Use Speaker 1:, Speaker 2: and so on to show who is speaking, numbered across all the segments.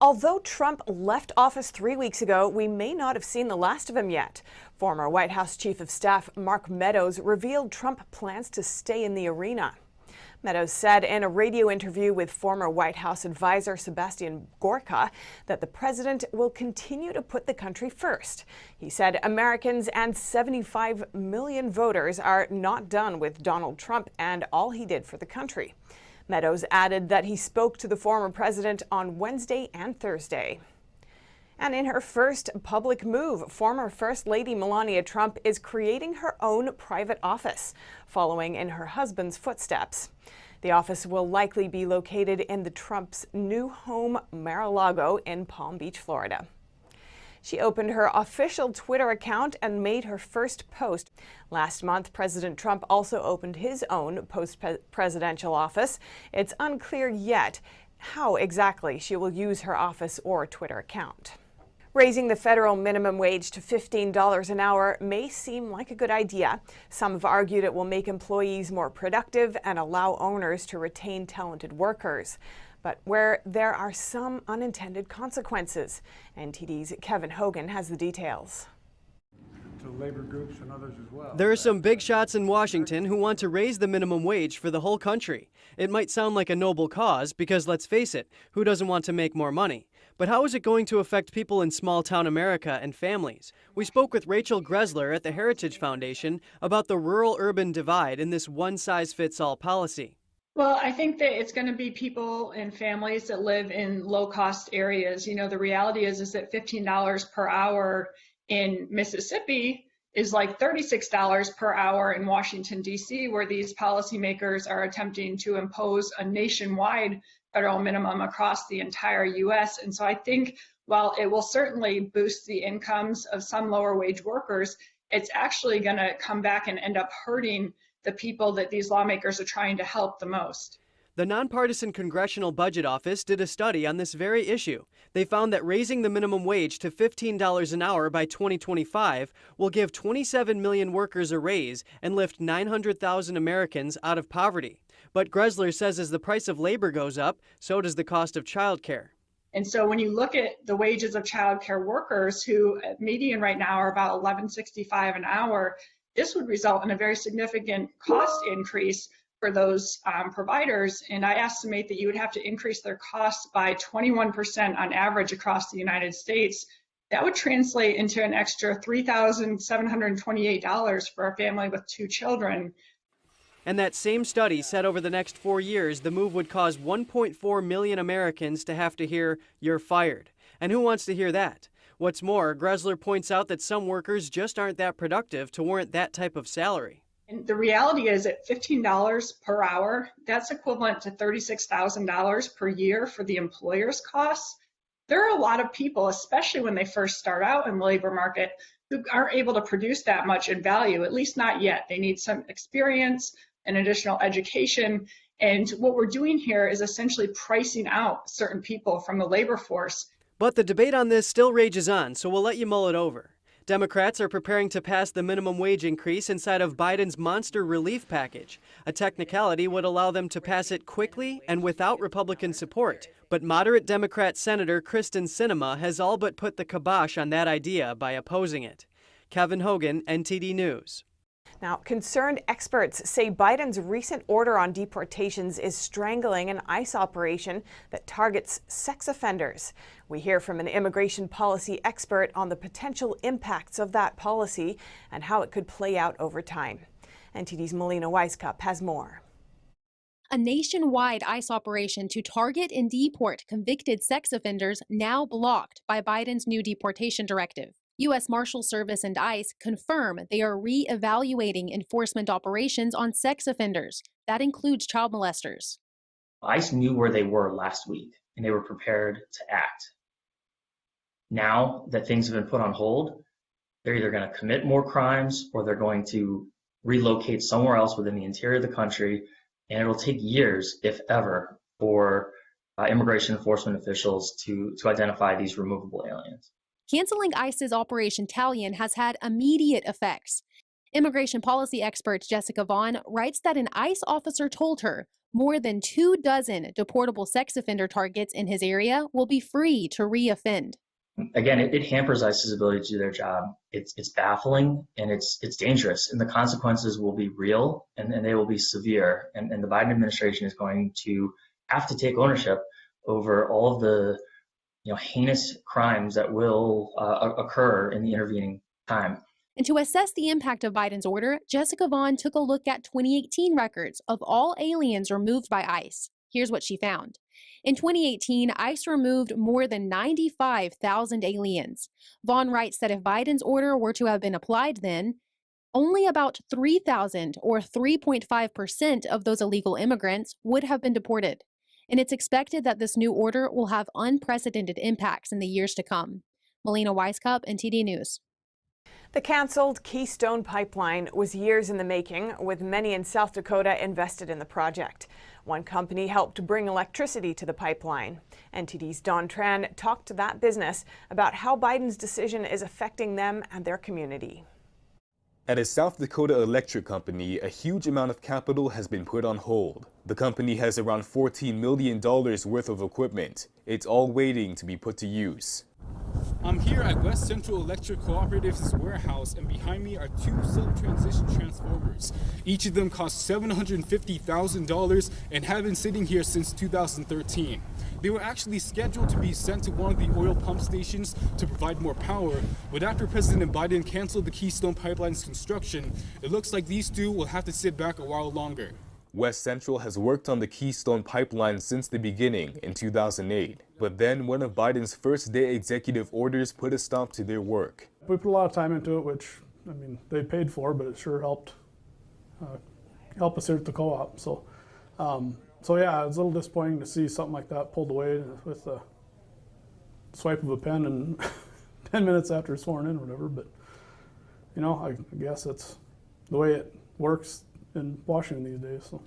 Speaker 1: Although Trump left office 3 weeks ago, we may not have seen the last of him yet. Former White House Chief of Staff Mark Meadows revealed Trump plans to stay in the arena. Meadows said in a radio interview with former White House advisor Sebastian Gorka that the president will continue to put the country first. He said Americans and 75 million voters are not done with Donald Trump and all he did for the country. Meadows added that he spoke to the former president on Wednesday and Thursday. And in her first public move, former First Lady Melania Trump is creating her own private office, following in her husband's footsteps. The office will likely be located in the Trump's new home, Mar-a-Lago, in Palm Beach, Florida. She opened her official Twitter account and made her first post. Last month, President Trump also opened his own post-presidential office. It's unclear yet how exactly she will use her office or Twitter account. Raising the federal minimum wage to $15 an hour may seem like a good idea. Some have argued it will make employees more productive and allow owners to retain talented workers. But where there are some unintended consequences. NTD's Kevin Hogan has the details.
Speaker 2: To labor groups and others as well.
Speaker 3: There are some big shots in Washington who want to raise the minimum wage for the whole country. It might sound like a noble cause because, let's face it, who doesn't want to make more money? But how is it going to affect people in small-town America and families? We spoke with Rachel Gressler at the Heritage Foundation about the rural-urban divide in this one-size-fits-all policy.
Speaker 4: Well, I think that it's going to be people and families that live in low-cost areas. You know, the reality is that $15 per hour in Mississippi is like $36 per hour in Washington, D.C., where these policymakers are attempting to impose a nationwide federal minimum across the entire U.S. And so I think while it will certainly boost the incomes of some lower wage workers, it's actually going to come back and end up hurting the people that these lawmakers are trying to help the most.
Speaker 3: The nonpartisan Congressional Budget Office did a study on this very issue. They found that raising the minimum wage to $15 an hour by 2025 will give 27 million workers a raise and lift 900,000 Americans out of poverty. But Gressler says as the price of labor goes up, so does the cost of childcare.
Speaker 4: And so when you look at the wages of childcare workers, who at median right now are about $11.65 an hour, this would result in a very significant cost increase for those providers. And I estimate that you would have to increase their costs by 21% on average across the United States. That would translate into an extra $3,728 for a family with 2 children.
Speaker 3: And that same study said over the next 4 years, the move would cause 1.4 million Americans to have to hear, "You're fired." And who wants to hear that? What's more, Gressler points out that some workers just aren't that productive to warrant that type of salary.
Speaker 4: And the reality is at $15 per hour, that's equivalent to $36,000 per year for the employer's costs. There are a lot of people, especially when they first start out in the labor market, who aren't able to produce that much in value, at least not yet. They need some experience and additional education. And what we're doing here is essentially pricing out certain people from the labor force.
Speaker 3: But the debate on this still rages on, so we'll let you mull it over. Democrats are preparing to pass the minimum wage increase inside of Biden's monster relief package. A technicality would allow them to pass it quickly and without Republican support. But moderate Democrat Senator Kristen Sinema has all but put the kibosh on that idea by opposing it. Kevin Hogan, NTD News.
Speaker 1: Now, concerned experts say Biden's recent order on deportations is strangling an ICE operation that targets sex offenders. We hear from an immigration policy expert on the potential impacts of that policy and how it could play out over time. NTD's Melina Weisskopf has more.
Speaker 5: A nationwide ICE operation to target and deport convicted sex offenders now blocked by Biden's new deportation directive. U.S. Marshal Service and ICE confirm they are re-evaluating enforcement operations on sex offenders. That includes child molesters.
Speaker 6: ICE knew where they were last week, and they were prepared to act. Now that things have been put on hold, they're either going to commit more crimes or they're going to relocate somewhere else within the interior of the country, and it'll take years, if ever, for immigration enforcement officials to identify these removable aliens.
Speaker 5: Canceling ICE's Operation Talion has had immediate effects. Immigration policy expert Jessica Vaughn writes that an ICE officer told her More than 24 deportable sex offender targets in his area will be free to reoffend.
Speaker 6: Again, it hampers ICE's ability to do their job. It's baffling and it's dangerous, and the consequences will be real and they will be severe. And the Biden administration is going to have to take ownership over all of the heinous crimes that will occur in the intervening time.
Speaker 5: And to assess the impact of Biden's order, Jessica Vaughn took a look at 2018 records of all aliens removed by ICE. Here's what she found. In 2018, ICE removed more than 95,000 aliens. Vaughn writes that if Biden's order were to have been applied then, only about 3,000 or 3.5% of those illegal immigrants would have been deported. And it's expected that this new order will have unprecedented impacts in the years to come. Melina Weisskopf, NTD News.
Speaker 1: The canceled Keystone Pipeline was years in the making, with many in South Dakota invested in the project. One company helped bring electricity to the pipeline. NTD's Don Tran talked to that business about how Biden's decision is affecting them and their community.
Speaker 7: At a South Dakota electric company, a huge amount of capital has been put on hold. The company has around $14 million worth of equipment. It's all waiting to be put to use.
Speaker 8: I'm here at West Central Electric Cooperative's warehouse, and behind me are two sub-transition transformers. Each of them cost $750,000 and have been sitting here since 2013. They were actually scheduled to be sent to one of the oil pump stations to provide more power, but after President Biden canceled the Keystone Pipeline's construction, it looks like these two will have to sit back a while longer.
Speaker 7: West Central has worked on the Keystone Pipeline since the beginning in 2008. But then one of Biden's first-day executive orders put a stop to their work.
Speaker 2: We put a lot of time into it, which, they paid for, but it sure helped us here at the co-op. So yeah, it's a little disappointing to see something like that pulled away with a swipe of a pen and 10 minutes after it's sworn in or whatever. But, I guess it's the way it works in Washington these days. So.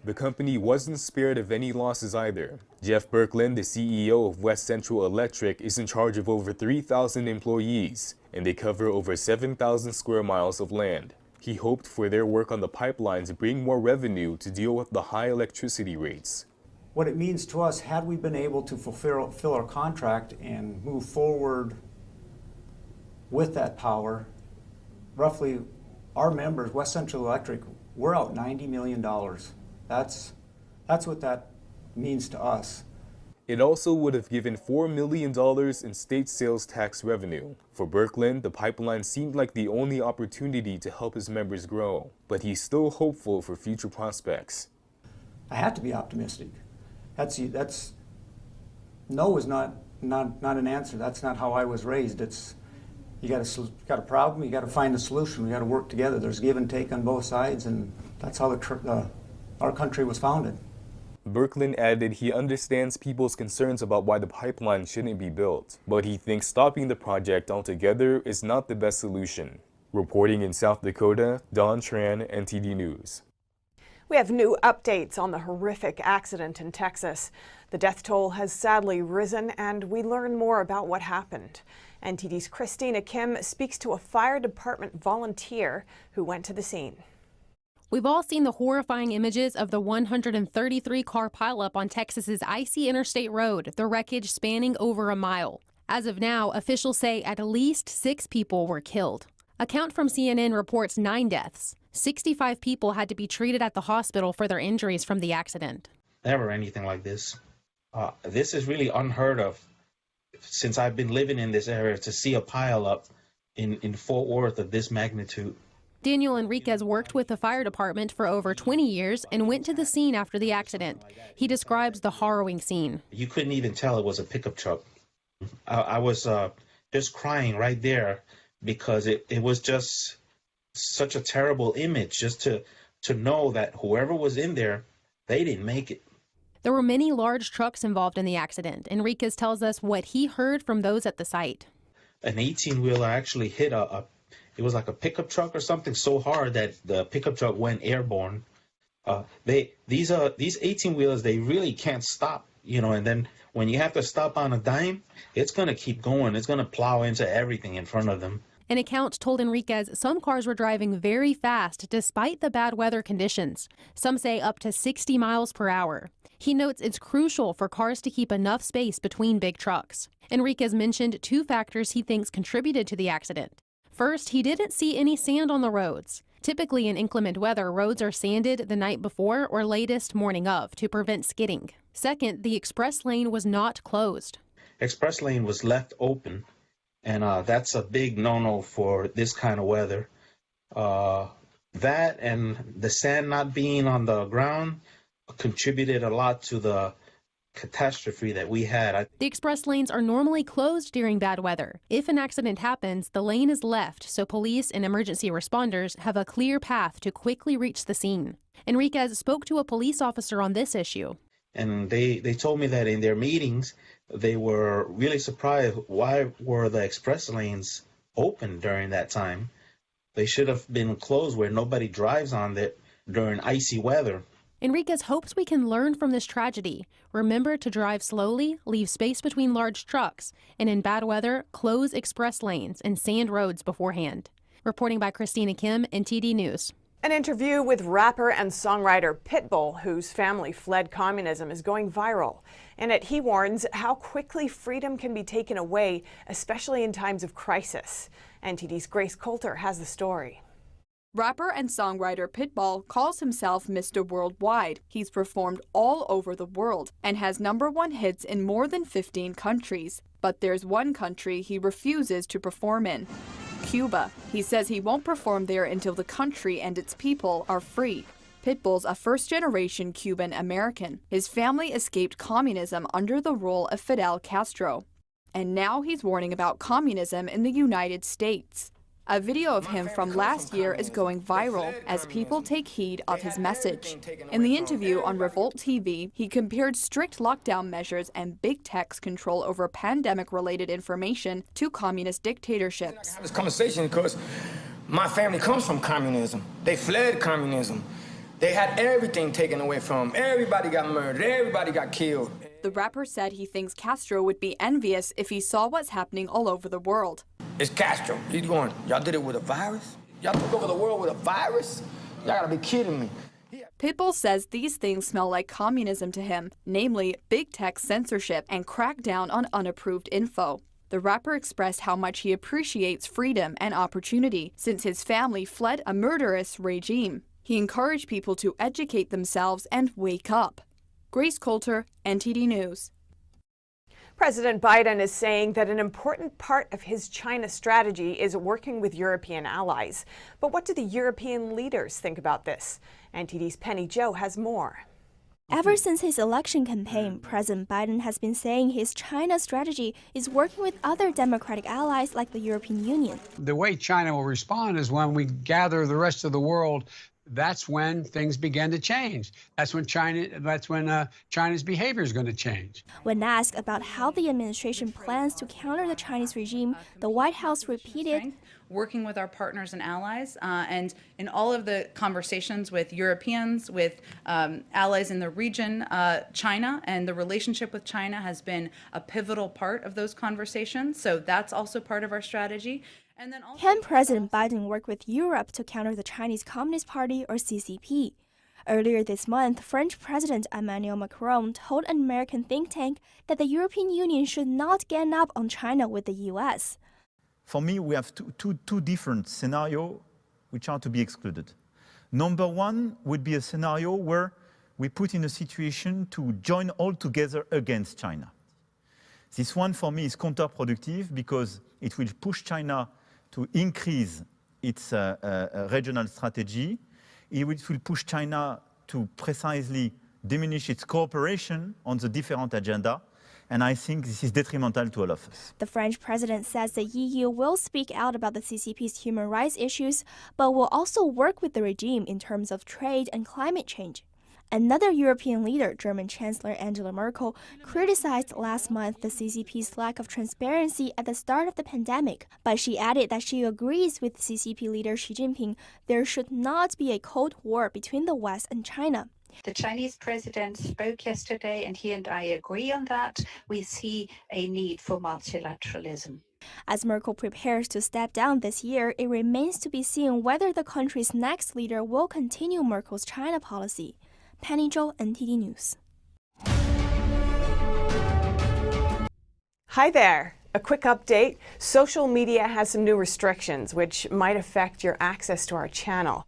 Speaker 7: The company wasn't spared of any losses either. Jeff Berklin, the CEO of West Central Electric, is in charge of over 3,000 employees, and they cover over 7,000 square miles of land. He hoped for their work on the pipeline to bring more revenue to deal with the high electricity rates.
Speaker 9: What it means to us, had we been able to fulfill our contract and move forward with that power, roughly our members, West Central Electric, we're out $90 million. That's what that means to us.
Speaker 7: It also would have given $4 million in state sales tax revenue. For Berklin, the pipeline seemed like the only opportunity to help his members grow, but he's still hopeful for future prospects. I
Speaker 9: have to be optimistic. No is not an answer. That's not how I was raised. It's you got a problem, you got to find a solution. We got to work together. There's give and take on both sides, and that's how our country was founded.
Speaker 7: Berklin added he understands people's concerns about why the pipeline shouldn't be built, but he thinks stopping the project altogether is not the best solution. Reporting in South Dakota, Don Tran, NTD News.
Speaker 1: We have new updates on the horrific accident in Texas. The death toll has sadly risen, and we learn more about what happened. NTD's Christina Kim speaks to a fire department volunteer who went to the scene.
Speaker 5: We've all seen the horrifying images of the 133-car pileup on Texas's icy interstate road, the wreckage spanning over a mile. As of now, officials say at least 6 people were killed. A count from CNN reports 9 deaths. 65 people had to be treated at the hospital for their injuries from the accident.
Speaker 10: Never anything like this. This is really unheard of since I've been living in this area, to see a pileup in Fort Worth of this magnitude.
Speaker 5: Daniel Enriquez worked with the fire department for over 20 years and went to the scene after the accident. He describes the harrowing scene.
Speaker 10: You couldn't even tell it was a pickup truck. I was just crying right there because it was just such a terrible image, just to know that whoever was in there, they didn't make it.
Speaker 5: There were many large trucks involved in the accident. Enriquez tells us what he heard from those at the site.
Speaker 10: An 18-wheeler actually hit it was like a pickup truck or something so hard that the pickup truck went airborne. These 18-wheelers, they really can't stop, and then when you have to stop on a dime, it's going to keep going. It's going to plow into everything in front of them.
Speaker 5: An account told Enriquez some cars were driving very fast despite the bad weather conditions. Some say up to 60 miles per hour. He notes it's crucial for cars to keep enough space between big trucks. Enriquez mentioned 2 factors he thinks contributed to the accident. First, he didn't see any sand on the roads. Typically in inclement weather, roads are sanded the night before or latest morning of to prevent skidding. Second, the express lane was not closed.
Speaker 10: Express lane was left open, and that's a big no-no for this kind of weather. That and the sand not being on the ground contributed a lot to the catastrophe that we had.
Speaker 5: The express lanes are normally closed during bad weather. If an accident happens, the lane is left so police and emergency responders have a clear path to quickly reach the scene. Enriquez spoke to a police officer on this issue.
Speaker 10: And they told me that in their meetings, they were really surprised why were the express lanes open during that time. They should have been closed where nobody drives on it during icy weather.
Speaker 5: Enriquez hopes we can learn from this tragedy. Remember to drive slowly, leave space between large trucks, and in bad weather, close express lanes and sand roads beforehand. Reporting by Christina Kim, NTD News.
Speaker 1: An interview with rapper and songwriter Pitbull, whose family fled communism, is going viral. In it, he warns how quickly freedom can be taken away, especially in times of crisis. NTD's Grace Coulter has the story.
Speaker 11: Rapper and songwriter Pitbull calls himself Mr. Worldwide. He's performed all over the world and has #1 hits in more than 15 countries. But there's one country he refuses to perform in: Cuba. He says he won't perform there until the country and its people are free. Pitbull's a first-generation Cuban American. His family escaped communism under the rule of Fidel Castro. And now he's warning about communism in the United States. A video of him from last year is going viral as people take heed of his message. In the interview on Revolt TV, he compared strict lockdown measures and big tech's control over pandemic-related information to communist dictatorships.
Speaker 12: I have this conversation because my family comes from communism. They fled communism. They had everything taken away from them. Everybody got murdered. Everybody got killed.
Speaker 11: The rapper said he thinks Castro would be envious if he saw what's happening all over the world.
Speaker 12: It's Castro. He's going, y'all did it with a virus? Y'all took over the world with a virus? Y'all gotta be kidding me.
Speaker 11: Pitbull says these things smell like communism to him, namely big tech censorship and crackdown on unapproved info. The rapper expressed how much he appreciates freedom and opportunity since his family fled a murderous regime. He encouraged people to educate themselves and wake up. Grace Coulter, NTD News.
Speaker 1: President Biden is saying that an important part of his China strategy is working with European allies. But what do the European leaders think about this? NTD's Penny Joe has more.
Speaker 13: Ever since his election campaign, President Biden has been saying his China strategy is working with other democratic allies like the European Union.
Speaker 14: The way China will respond is when we gather the rest of the world. That's when things begin to change. That's when China's behavior is going to change.
Speaker 13: When asked about how the administration plans to counter the Chinese regime, the White House repeated,
Speaker 15: working with our partners and allies, and in all of the conversations with Europeans, with allies in the region, China and the relationship with China has been a pivotal part of those conversations. So that's also part of our strategy. And then also,
Speaker 13: can President Biden work with Europe to counter the Chinese Communist Party, or CCP? Earlier this month, French President Emmanuel Macron told an American think tank that the European Union should not gang up on China with the U.S.
Speaker 16: For me, we have two different scenarios which are to be excluded. Number one would be a scenario where we put in a situation to join all together against China. This one for me is counterproductive because it will push China to increase its regional strategy. It will push China to precisely diminish its cooperation on the different agenda. And I think this is detrimental to all of us.
Speaker 13: The French president says the EU will speak out about the CCP's human rights issues, but will also work with the regime in terms of trade and climate change. Another European leader, German Chancellor Angela Merkel, criticized last month the CCP's lack of transparency at the start of the pandemic, but she added that she agrees with CCP leader Xi Jinping there should not be a Cold War between the West and China.
Speaker 17: The Chinese president spoke yesterday, and he and I agree on that. We see a need for multilateralism.
Speaker 13: As Merkel prepares to step down this year, it remains to be seen whether the country's next leader will continue Merkel's China policy. Penny Zhou, NTD News.
Speaker 1: Hi there. A quick update. Social media has some new restrictions which might affect your access to our channel.